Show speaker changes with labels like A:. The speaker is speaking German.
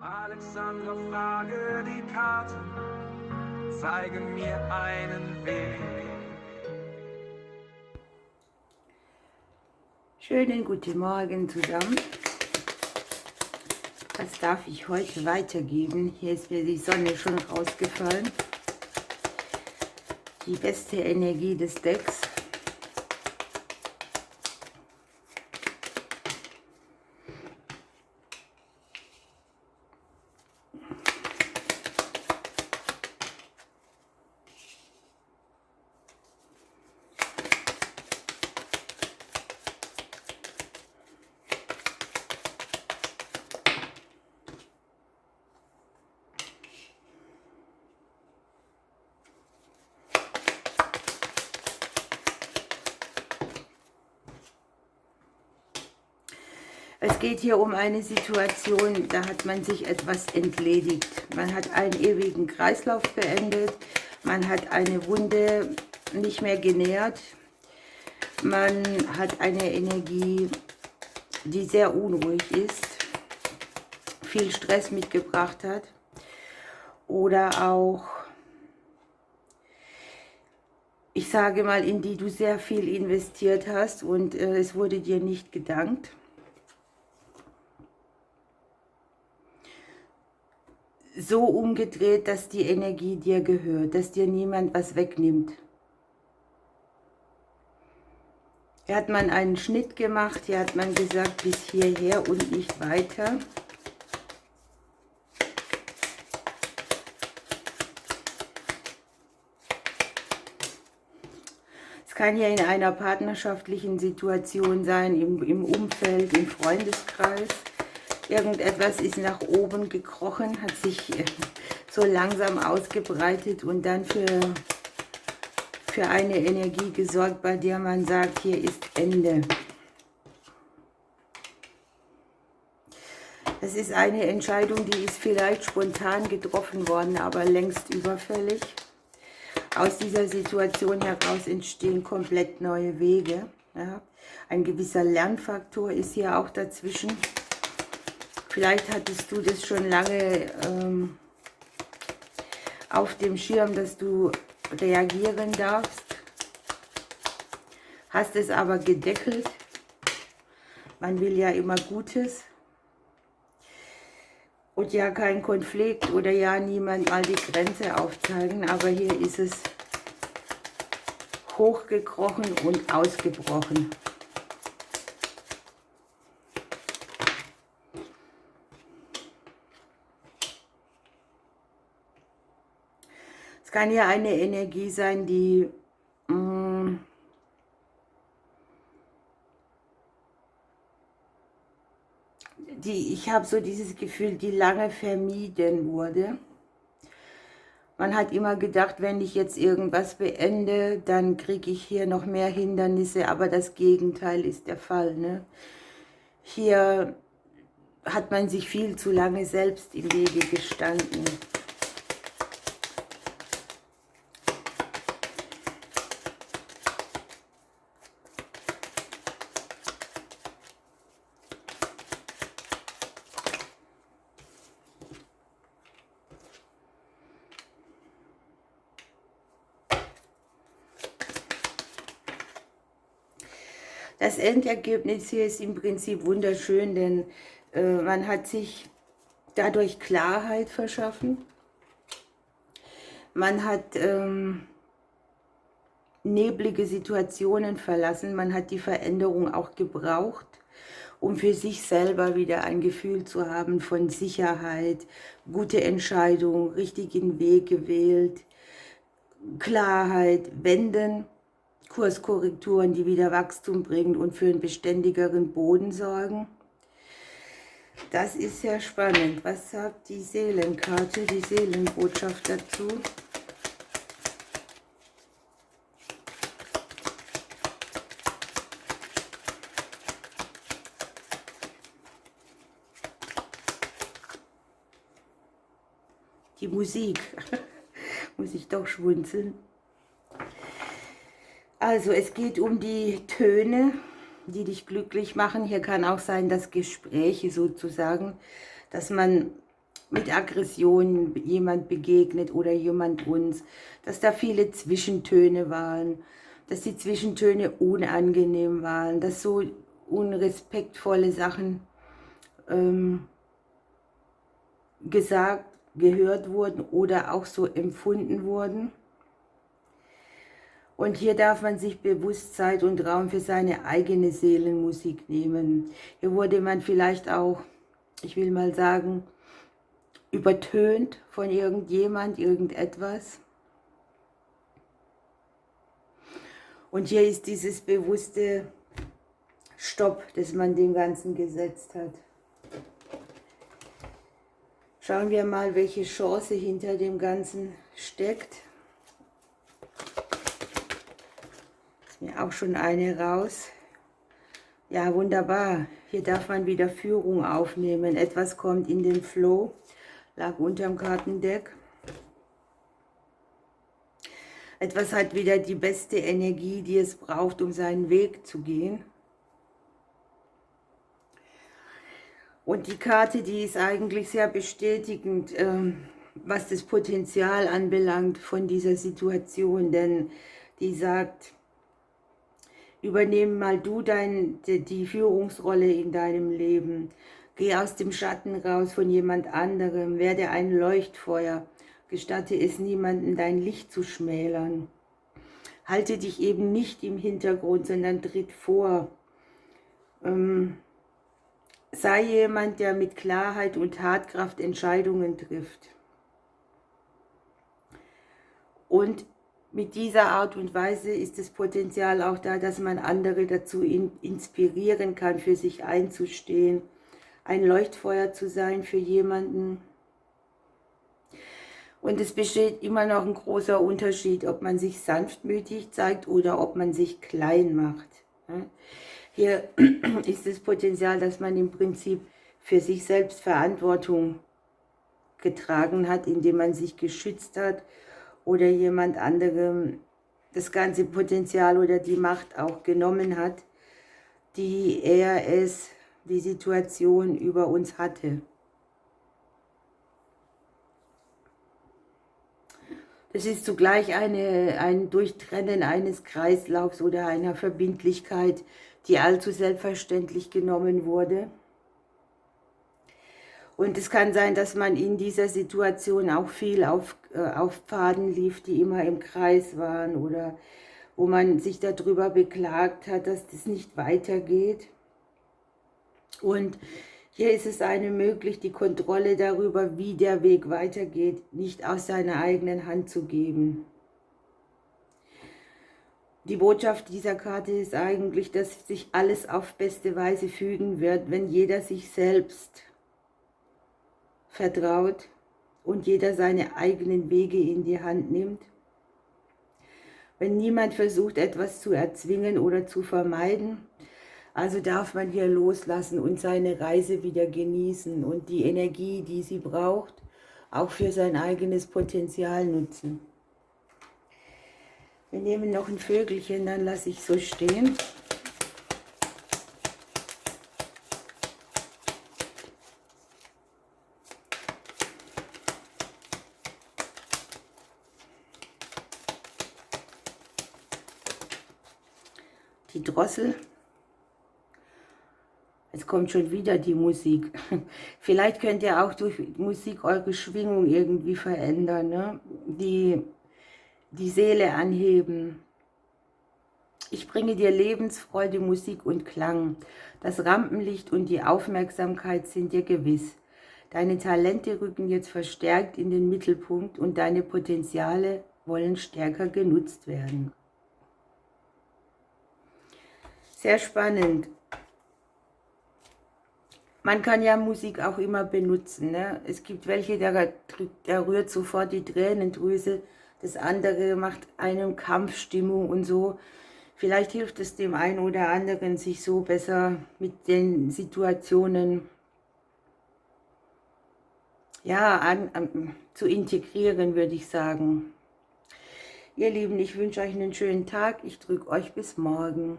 A: Alexandra, frage die Karte, zeige mir einen Weg.
B: Schönen guten Morgen zusammen. Was darf ich heute weitergeben? Hier ist mir die Sonne schon rausgefallen. Die beste Energie des Decks. Es geht hier um eine Situation, da hat man sich etwas entledigt. Man hat einen ewigen Kreislauf beendet, man hat eine Wunde nicht mehr genährt, man hat eine Energie, die sehr unruhig ist, viel Stress mitgebracht hat oder auch, ich sage mal, in die du sehr viel investiert hast und es wurde dir nicht gedankt. So umgedreht, dass die Energie dir gehört, dass dir niemand was wegnimmt. Hier hat man einen Schnitt gemacht, hier hat man gesagt, bis hierher und nicht weiter. Es kann ja in einer partnerschaftlichen Situation sein, im Umfeld, im Freundeskreis. Irgendetwas ist nach oben gekrochen, hat sich so langsam ausgebreitet und dann für eine Energie gesorgt, bei der man sagt, hier ist Ende. Das ist eine Entscheidung, die ist vielleicht spontan getroffen worden, aber längst überfällig. Aus dieser Situation heraus entstehen komplett neue Wege. Ja. Ein gewisser Lernfaktor ist hier auch dazwischen. Vielleicht hattest du das schon lange auf dem Schirm, dass du reagieren darfst, hast es aber gedeckelt. Man will ja immer Gutes und ja kein Konflikt oder ja niemand mal die Grenze aufzeigen, aber hier ist es hochgekrochen und ausgebrochen. Es kann ja eine Energie sein, die ich habe so dieses Gefühl, die lange vermieden wurde. Man hat immer gedacht, wenn ich jetzt irgendwas beende, dann kriege ich hier noch mehr Hindernisse, aber das Gegenteil ist der Fall, ne? Hier hat man sich viel zu lange selbst im Wege gestanden. Das Endergebnis hier ist im Prinzip wunderschön, denn man hat sich dadurch Klarheit verschaffen. Man hat neblige Situationen verlassen. Man hat die Veränderung auch gebraucht, um für sich selber wieder ein Gefühl zu haben von Sicherheit, gute Entscheidung, richtigen Weg gewählt, Klarheit, Wenden, Kurskorrekturen, die wieder Wachstum bringen und für einen beständigeren Boden sorgen. Das ist sehr spannend. Was sagt die Seelenkarte, die Seelenbotschaft dazu? Die Musik. Muss ich doch schmunzeln. Also es geht um die Töne, die dich glücklich machen. Hier kann auch sein, dass Gespräche sozusagen, dass man mit Aggressionen jemand begegnet oder jemand uns, dass da viele Zwischentöne waren, dass die Zwischentöne unangenehm waren, dass so unrespektvolle Sachen gesagt, gehört wurden oder auch so empfunden wurden. Und hier darf man sich bewusst Zeit und Raum für seine eigene Seelenmusik nehmen. Hier wurde man vielleicht auch, ich will mal sagen, übertönt von irgendjemand, irgendetwas. Und hier ist dieses bewusste Stopp, das man dem Ganzen gesetzt hat. Schauen wir mal, welche Chance hinter dem Ganzen steckt. Ist mir auch schon eine raus. Ja, wunderbar. Hier darf man wieder Führung aufnehmen. Etwas kommt in den Flow. Lag unterm Kartendeck. Etwas hat wieder die beste Energie, die es braucht, um seinen Weg zu gehen. Und die Karte, die ist eigentlich sehr bestätigend, was das Potenzial anbelangt von dieser Situation, denn die sagt, übernehme mal du die Führungsrolle in deinem Leben, geh aus dem Schatten raus von jemand anderem, werde ein Leuchtfeuer, gestatte es niemandem, dein Licht zu schmälern. Halte dich eben nicht im Hintergrund, sondern tritt vor. Sei jemand, der mit Klarheit und Tatkraft Entscheidungen trifft. Und mit dieser Art und Weise ist das Potenzial auch da, dass man andere dazu inspirieren kann, für sich einzustehen, ein Leuchtfeuer zu sein für jemanden. Und es besteht immer noch ein großer Unterschied, ob man sich sanftmütig zeigt oder ob man sich klein macht. Hier ist das Potenzial, dass man im Prinzip für sich selbst Verantwortung getragen hat, indem man sich geschützt hat oder jemand anderem das ganze Potenzial oder die Macht auch genommen hat, die die Situation über uns hatte. Das ist zugleich ein Durchtrennen eines Kreislaufs oder einer Verbindlichkeit, die allzu selbstverständlich genommen wurde. Und es kann sein, dass man in dieser Situation auch viel auf Pfaden lief, die immer im Kreis waren oder wo man sich darüber beklagt hat, dass das nicht weitergeht. Und hier ist es einem möglich, die Kontrolle darüber, wie der Weg weitergeht, nicht aus seiner eigenen Hand zu geben. Die Botschaft dieser Karte ist eigentlich, dass sich alles auf beste Weise fügen wird, wenn jeder sich selbst vertraut und jeder seine eigenen Wege in die Hand nimmt. Wenn niemand versucht, etwas zu erzwingen oder zu vermeiden, also darf man hier loslassen und seine Reise wieder genießen und die Energie, die sie braucht, auch für sein eigenes Potenzial nutzen. Wir nehmen noch ein Vögelchen, dann lasse ich so stehen. Die Drossel. Jetzt kommt schon wieder die Musik. Vielleicht könnt ihr auch durch Musik eure Schwingung irgendwie verändern, ne? Die Seele anheben. Ich bringe dir Lebensfreude, Musik und Klang. Das Rampenlicht und die Aufmerksamkeit sind dir gewiss. Deine Talente rücken jetzt verstärkt in den Mittelpunkt und deine Potenziale wollen stärker genutzt werden. Sehr spannend. Man kann ja Musik auch immer benutzen, ne? Es gibt welche, der rührt sofort die Tränendrüse, das andere macht einem Kampfstimmung und so. Vielleicht hilft es dem einen oder anderen, sich so besser mit den Situationen zu integrieren, würde ich sagen. Ihr Lieben, ich wünsche euch einen schönen Tag. Ich drücke euch bis morgen.